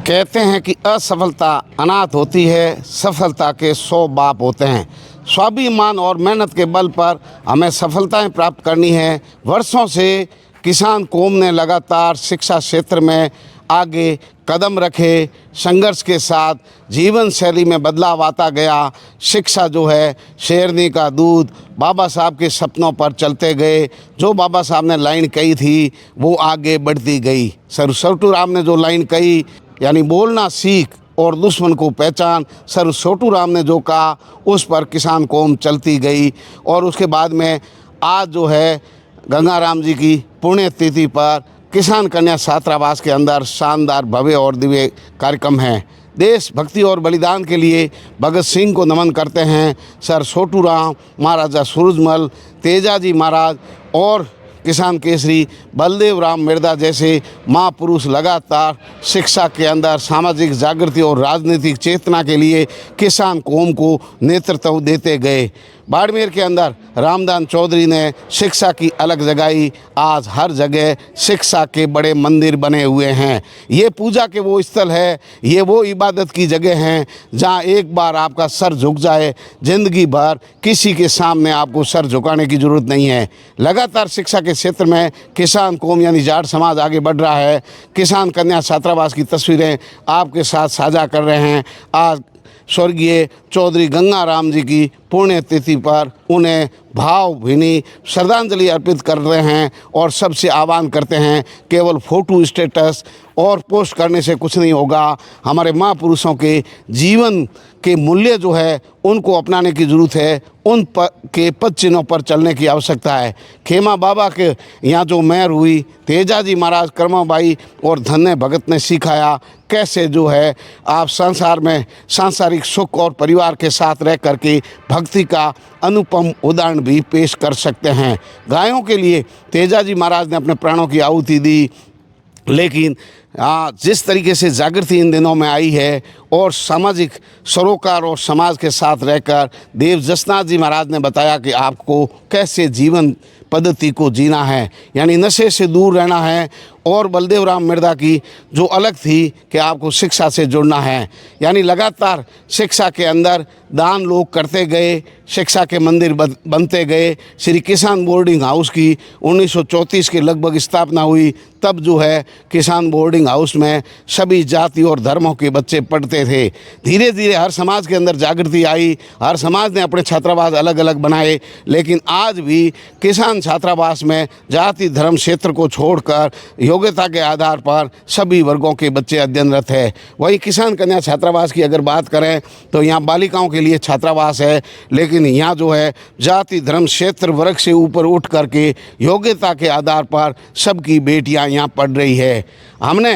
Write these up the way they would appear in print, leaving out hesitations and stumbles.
कहते हैं कि असफलता अनाथ होती है, सफलता के 100 बाप होते हैं। स्वाभिमान और मेहनत के बल पर हमें सफलताएं प्राप्त करनी है। वर्षों से किसान कौम ने लगातार शिक्षा क्षेत्र में आगे कदम रखे, संघर्ष के साथ जीवन शैली में बदलाव आता गया। शिक्षा जो है शेरनी का दूध, बाबा साहब के सपनों पर चलते गए। जो बाबा साहब ने लाइन कही थी वो आगे बढ़ती गई। सर छोटू राम ने जो लाइन कही यानी बोलना सीख और दुश्मन को पहचान, सर छोटू राम ने जो कहा उस पर किसान कौम चलती गई। और उसके बाद में आज जो है गंगाराम जी की पुण्यतिथि पर किसान कन्या छात्रावास के अंदर शानदार भव्य और दिव्य कार्यक्रम है। देशभक्ति और बलिदान के लिए भगत सिंह को नमन करते हैं। सर छोटू राम, महाराजा सूरजमल, तेजाजी महाराज और किसान केसरी बलदेव राम मिर्दा जैसे महापुरुष लगातार शिक्षा के अंदर सामाजिक जागृति और राजनीतिक चेतना के लिए किसान कौम को नेतृत्व देते गए। बाड़मेर के अंदर रामदान चौधरी ने शिक्षा की अलग जगाई। आज हर जगह शिक्षा के बड़े मंदिर बने हुए हैं। ये पूजा के वो स्थल है, ये वो इबादत की जगह हैं जहाँ एक बार आपका सर झुक जाए, ज़िंदगी भर किसी के सामने आपको सर झुकाने की ज़रूरत नहीं है। लगातार शिक्षा के क्षेत्र में किसान कौम यानी जाट समाज आगे बढ़ रहा है। किसान कन्या छात्रावास की तस्वीरें आपके साथ साझा कर रहे हैं। आज स्वर्गीय चौधरी गंगाराम जी की पुण्यतिथि पर उन्हें भावभीनी श्रद्धांजलि अर्पित कर रहे हैं और सबसे आह्वान करते हैं केवल फ़ोटो स्टेटस और पोस्ट करने से कुछ नहीं होगा। हमारे महापुरुषों के जीवन के मूल्य जो है उनको अपनाने की ज़रूरत है, उन के पद चिन्हों पर चलने की आवश्यकता है। खेमा बाबा के यहाँ जो मेहर हुई, तेजाजी महाराज, कर्माबाई और धन्य भगत ने सिखाया कैसे जो है आप संसार में सांसारिक सुख और परिवार के साथ रह करके भक्ति का अनुपम उदाहरण भी पेश कर सकते हैं। गायों के लिए तेजाजी महाराज ने अपने प्राणों की आहुति दी, लेकिन जिस तरीके से जागृति इन दिनों में आई है और सामाजिक सरोकार और समाज के साथ रहकर देव जसनाथ जी महाराज ने बताया कि आपको कैसे जीवन पद्धति को जीना है, यानी नशे से दूर रहना है। और बलदेव राम मिर्दा की जो अलग थी कि आपको शिक्षा से जुड़ना है, यानी लगातार शिक्षा के अंदर दान लोग करते गए, शिक्षा के मंदिर बनते गए। श्री किसान बोर्डिंग हाउस की 1934 के लगभग स्थापना हुई। तब जो है किसान बोर्डिंग हाउस में सभी जाति और धर्मों के बच्चे पढ़ते थे। धीरे धीरे हर समाज के अंदर जागृति आई, हर समाज ने अपने छात्रावास अलग अलग बनाए, लेकिन आज भी किसान छात्रावास में जाति धर्म क्षेत्र को छोड़कर योग्यता के आधार पर सभी वर्गों के बच्चे अध्ययनरत है। वही किसान कन्या छात्रावास की अगर बात करें तो यहाँ बालिकाओं के लिए छात्रावास है, लेकिन यहाँ जो है जाति धर्म क्षेत्र वर्ग से ऊपर उठ करके योग्यता के आधार पर सबकी बेटियाँ यहाँ पढ़ रही है। हमने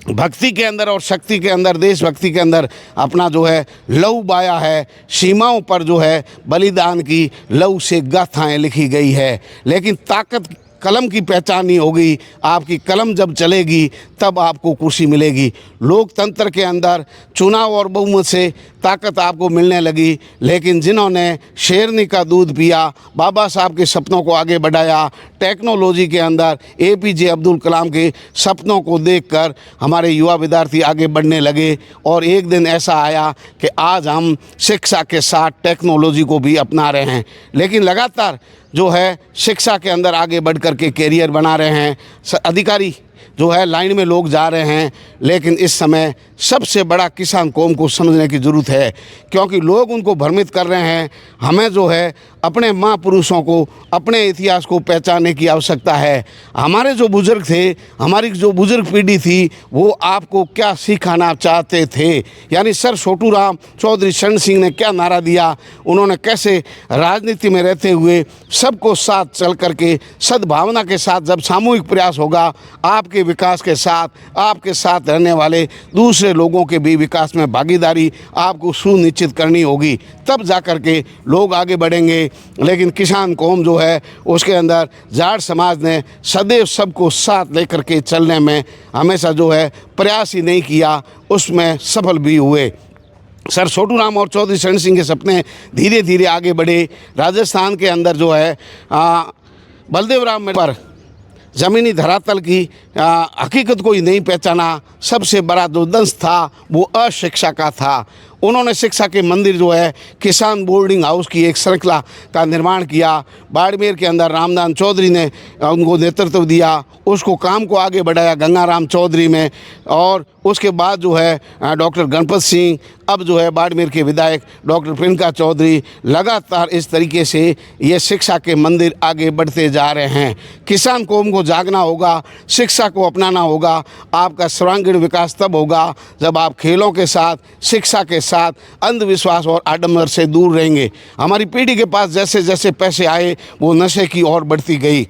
भक्ति के अंदर और शक्ति के अंदर, देशभक्ति के अंदर अपना जो है लहू बाया है। सीमाओं पर जो है बलिदान की लहू से गाथाएं लिखी गई है, लेकिन ताकत कलम की पहचान नहीं होगी। आपकी कलम जब चलेगी तब आपको कुर्सी मिलेगी। लोकतंत्र के अंदर चुनाव और बहुमत से ताकत आपको मिलने लगी, लेकिन जिन्होंने शेरनी का दूध पिया, बाबा साहब के सपनों को आगे बढ़ाया, टेक्नोलॉजी के अंदर APJ अब्दुल कलाम के सपनों को देखकर हमारे युवा विद्यार्थी आगे बढ़ने लगे। और एक दिन ऐसा आया कि आज हम शिक्षा के साथ टेक्नोलॉजी को भी अपना रहे हैं, लेकिन लगातार जो है शिक्षा के अंदर आगे बढ़ कर के कैरियर बना रहे हैं। अधिकारी जो है लाइन में लोग जा रहे हैं, लेकिन इस समय सबसे बड़ा किसान कौम को समझने की ज़रूरत है, क्योंकि लोग उनको भ्रमित कर रहे हैं। हमें जो है अपने महापुरुषों को, अपने इतिहास को पहचानने की आवश्यकता है। हमारे जो बुज़ुर्ग थे, हमारी जो बुज़ुर्ग पीढ़ी थी, वो आपको क्या सिखाना चाहते थे, यानी सर छोटू राम चौधरी शरण सिंह ने क्या नारा दिया, उन्होंने कैसे राजनीति में रहते हुए सबको साथ चल करके सद्भावना के साथ जब सामूहिक प्रयास होगा, आपके विकास के साथ आपके साथ रहने वाले दूसरे लोगों के भी विकास में भागीदारी आपको सुनिश्चित करनी होगी, तब जा कर के लोग आगे बढ़ेंगे। लेकिन किसान कौम जो है उसके अंदर जाट समाज ने सदैव सबको साथ लेकर के चलने में हमेशा जो है प्रयास ही नहीं किया, उसमें सफल भी हुए। सर छोटू राम और चौधरी शरण सिंह के सपने धीरे धीरे आगे बढ़े। राजस्थान के अंदर जो है बलदेव राम पर ज़मीनी धरातल की हकीकत को ही नहीं पहचाना। सबसे बड़ा जो दंश था वो अशिक्षा का था। उन्होंने शिक्षा के मंदिर जो है किसान बोर्डिंग हाउस की एक श्रृंखला का निर्माण किया। बाड़मेर के अंदर रामदान चौधरी ने उनको नेतृत्व दिया, उसको काम को आगे बढ़ाया गंगाराम चौधरी में। और उसके बाद जो है डॉक्टर गणपत सिंह, अब जो है बाड़मेर के विधायक डॉक्टर प्रियंका चौधरी, लगातार इस तरीके से ये शिक्षा के मंदिर आगे बढ़ते जा रहे हैं। किसान कौम को जागना होगा, शिक्षा को अपनाना होगा। आपका सर्वांगीण विकास तब होगा जब आप खेलों के साथ, शिक्षा के साथ अंधविश्वास और आडंबर से दूर रहेंगे। हमारी पीढ़ी के पास जैसे जैसे पैसे आए वो नशे की ओर बढ़ती गई,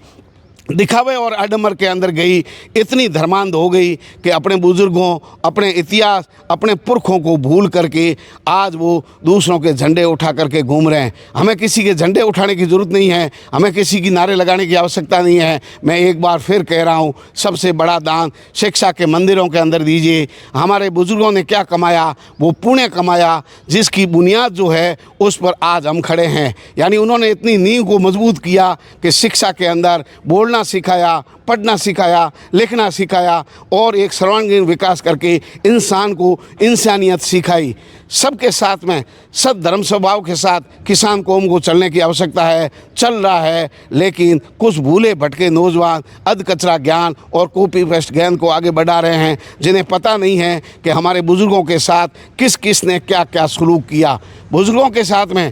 दिखावे और आडंबर के अंदर गई, इतनी धर्मांध हो गई कि अपने बुजुर्गों, अपने इतिहास, अपने पुरखों को भूल करके आज वो दूसरों के झंडे उठा करके घूम रहे हैं। हमें किसी के झंडे उठाने की ज़रूरत नहीं है, हमें किसी की नारे लगाने की आवश्यकता नहीं है। मैं एक बार फिर कह रहा हूँ, सबसे बड़ा दान शिक्षा के मंदिरों के अंदर दीजिए। हमारे बुजुर्गों ने क्या कमाया? वो पुण्य कमाया, जिसकी बुनियाद जो है उस पर आज हम खड़े हैं। यानी उन्होंने इतनी नींव को मजबूत किया कि शिक्षा के अंदर बोलना सिखाया, पढ़ना सिखाया, लिखना सिखाया और एक सर्वांगीण विकास करके इंसान को इंसानियत सिखाई। सबके साथ में सद्धर्म स्वभाव के साथ किसान कौम को चलने की आवश्यकता है, चल रहा है। लेकिन कुछ भूले भटके नौजवान अध कचरा ज्ञान और कॉपी पेस्ट ज्ञान को आगे बढ़ा रहे हैं, जिन्हें पता नहीं है कि हमारे बुजुर्गों के साथ किस किस ने क्या क्या सलूक किया। बुजुर्गों के साथ में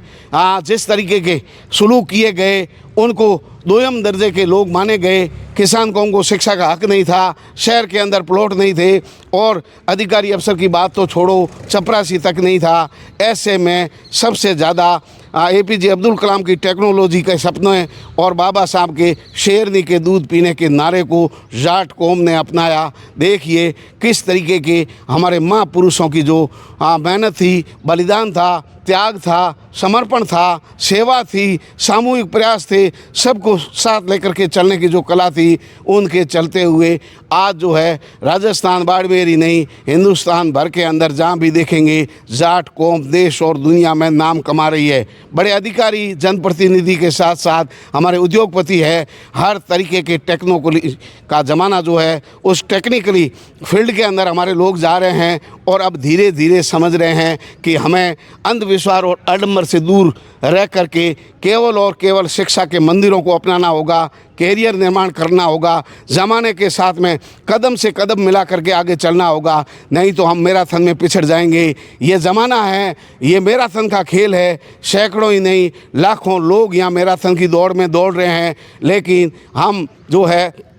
जिस तरीके के सलूक किए गए, उनको दोयम दर्जे के लोग माने गए। किसान कौम को शिक्षा का हक नहीं था, शहर के अंदर प्लॉट नहीं थे और अधिकारी अफसर की बात तो छोड़ो, चपरासी तक नहीं था। ऐसे में सबसे ज़्यादा APJ अब्दुल कलाम की टेक्नोलॉजी के सपने और बाबा साहब के शेरनी के दूध पीने के नारे को जाट कौम ने अपनाया। देखिए किस तरीके के हमारे महापुरुषों की जो मेहनत थी, बलिदान था, त्याग था, समर्पण था, सेवा थी, सामूहिक प्रयास थे, सबको साथ लेकर के चलने की जो कला थी, उनके चलते हुए आज जो है राजस्थान बाड़मेर ही नहीं, हिंदुस्तान भर के अंदर जहाँ भी देखेंगे जाट कौम देश और दुनिया में नाम कमा रही है। बड़े अधिकारी, जनप्रतिनिधि के साथ साथ हमारे उद्योगपति है। हर तरीके के टेक्नोलॉजी का ज़माना जो है, उस टेक्निकली फील्ड के अंदर हमारे लोग जा रहे हैं और अब धीरे धीरे समझ रहे हैं कि हमें अंधविश्वास और आडंबर से दूर रह करके केवल और केवल शिक्षा के मंदिरों को अपनाना होगा, कैरियर निर्माण करना होगा, ज़माने के साथ में कदम से कदम मिला करके आगे चलना होगा। नहीं तो हम मैराथन में पिछड़ जाएंगे। ये ज़माना है, ये मैराथन का खेल है। सैकड़ों ही नहीं लाखों लोग यहाँ मैराथन की दौड़ में दौड़ रहे हैं, लेकिन हम जो है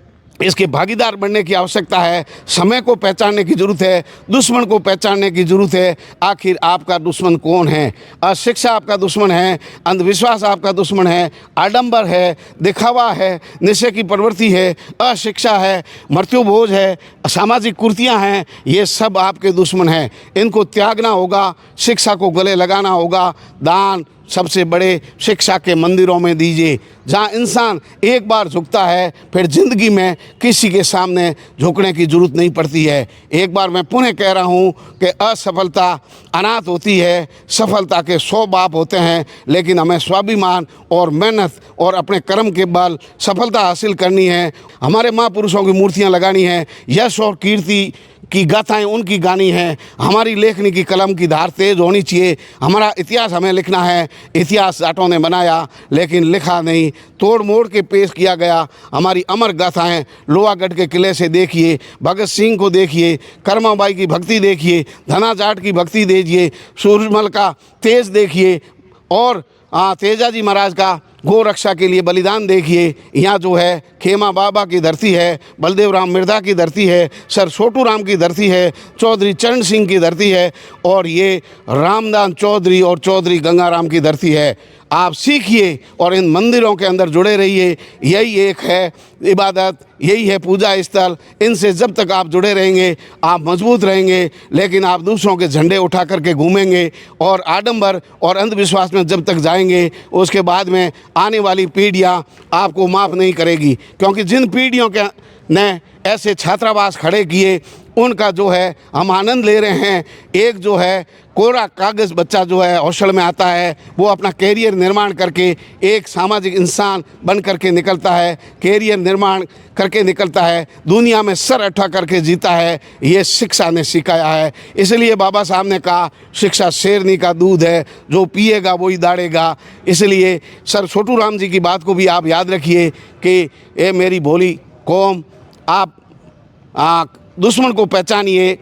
इसके भागीदार बनने की आवश्यकता है। समय को पहचानने की ज़रूरत है, दुश्मन को पहचानने की ज़रूरत है। आखिर आपका दुश्मन कौन है? अशिक्षा आपका दुश्मन है, अंधविश्वास आपका दुश्मन है, आडंबर है, दिखावा है, नशे की प्रवृत्ति है, अशिक्षा है, मृत्युभोज है, सामाजिक कुर्तियाँ हैं, ये सब आपके दुश्मन हैं। इनको त्यागना होगा, शिक्षा को गले लगाना होगा। दान सबसे बड़े शिक्षा के मंदिरों में दीजिए, जहाँ इंसान एक बार झुकता है फिर ज़िंदगी में किसी के सामने झुकने की ज़रूरत नहीं पड़ती है। एक बार मैं पुनः कह रहा हूँ कि असफलता अनाथ होती है, सफलता के 100 बाप होते हैं, लेकिन हमें स्वाभिमान और मेहनत और अपने कर्म के बल सफलता हासिल करनी है। हमारे महापुरुषों की मूर्तियाँ लगानी है, यश और कीर्ति की गाथाएं उनकी गानी हैं। हमारी लेखनी की कलम की धार तेज होनी चाहिए। हमारा इतिहास हमें लिखना है। इतिहास जाटों ने बनाया लेकिन लिखा नहीं, तोड़ मोड़ के पेश किया गया। हमारी अमर गाथाएं लोहागढ़ के किले से देखिए, भगत सिंह को देखिए, करमाबाई की भक्ति देखिए, धना जाट की भक्ति देखिए, सूरजमल का तेज देखिए और तेजाजी महाराज का गौ रक्षा के लिए बलिदान देखिए। यहाँ जो है खेमा बाबा की धरती है, बलदेव राम मिर्धा की धरती है, सर छोटू राम की धरती है, चौधरी चरण सिंह की धरती है और ये रामदान चौधरी और चौधरी गंगाराम की धरती है। आप सीखिए और इन मंदिरों के अंदर जुड़े रहिए। यही एक है इबादत, यही है पूजा स्थल। इनसे जब तक आप जुड़े रहेंगे आप मजबूत रहेंगे, लेकिन आप दूसरों के झंडे उठा करके घूमेंगे और आडंबर और अंधविश्वास में जब तक जाएंगे, उसके बाद में आने वाली पीढ़ियाँ आपको माफ़ नहीं करेगी। क्योंकि जिन पीढ़ियों के ने ऐसे छात्रावास खड़े किए उनका जो है हम आनंद ले रहे हैं। एक जो है कोरा कागज़ बच्चा जो है हौसले में आता है, वो अपना कैरियर निर्माण करके एक सामाजिक इंसान बन करके निकलता है, कैरियर निर्माण करके निकलता है, दुनिया में सर उठा करके जीता है। ये शिक्षा ने सिखाया है। इसलिए बाबा साहब ने कहा शिक्षा शेरनी का दूध है, जो पिएगा वही दाड़ेगा। इसलिए सर छोटू राम जी की बात को भी आप याद रखिए कि ये मेरी भोली कौम, आप दुश्मन को पहचानिए,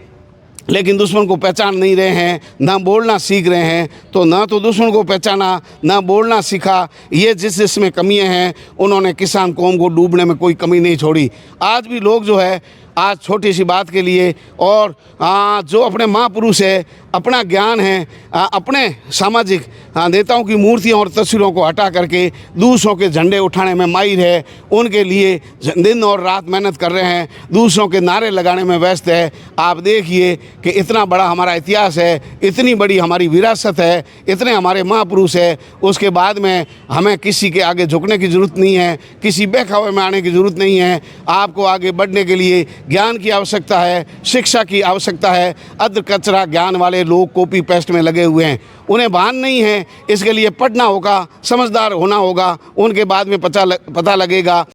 लेकिन दुश्मन को पहचान नहीं रहे हैं, ना बोलना सीख रहे हैं। तो ना तो दुश्मन को पहचाना, ना बोलना सीखा। ये जिसमें कमियां हैं, उन्होंने किसान कौम को डूबने में कोई कमी नहीं छोड़ी। आज भी लोग जो है आज छोटी सी बात के लिए और जो अपने महापुरुष है, अपना ज्ञान है, अपने सामाजिक नेताओं की मूर्तियों और तस्वीरों को हटा करके दूसरों के झंडे उठाने में माहिर है, उनके लिए दिन और रात मेहनत कर रहे हैं, दूसरों के नारे लगाने में व्यस्त है। आप देखिए कि इतना बड़ा हमारा इतिहास है, इतनी बड़ी हमारी विरासत है, इतने हमारे महापुरुष है। उसके बाद में हमें किसी के आगे झुकने की ज़रूरत नहीं है, किसी बहकावे में आने की ज़रूरत नहीं है। आपको आगे बढ़ने के लिए ज्ञान की आवश्यकता है, शिक्षा की आवश्यकता है। अध कचरा ज्ञान वाले लोग कॉपी पेस्ट में लगे हुए हैं, उन्हें भान नहीं है। इसके लिए पढ़ना होगा, समझदार होना होगा, उनके बाद में पता लगेगा।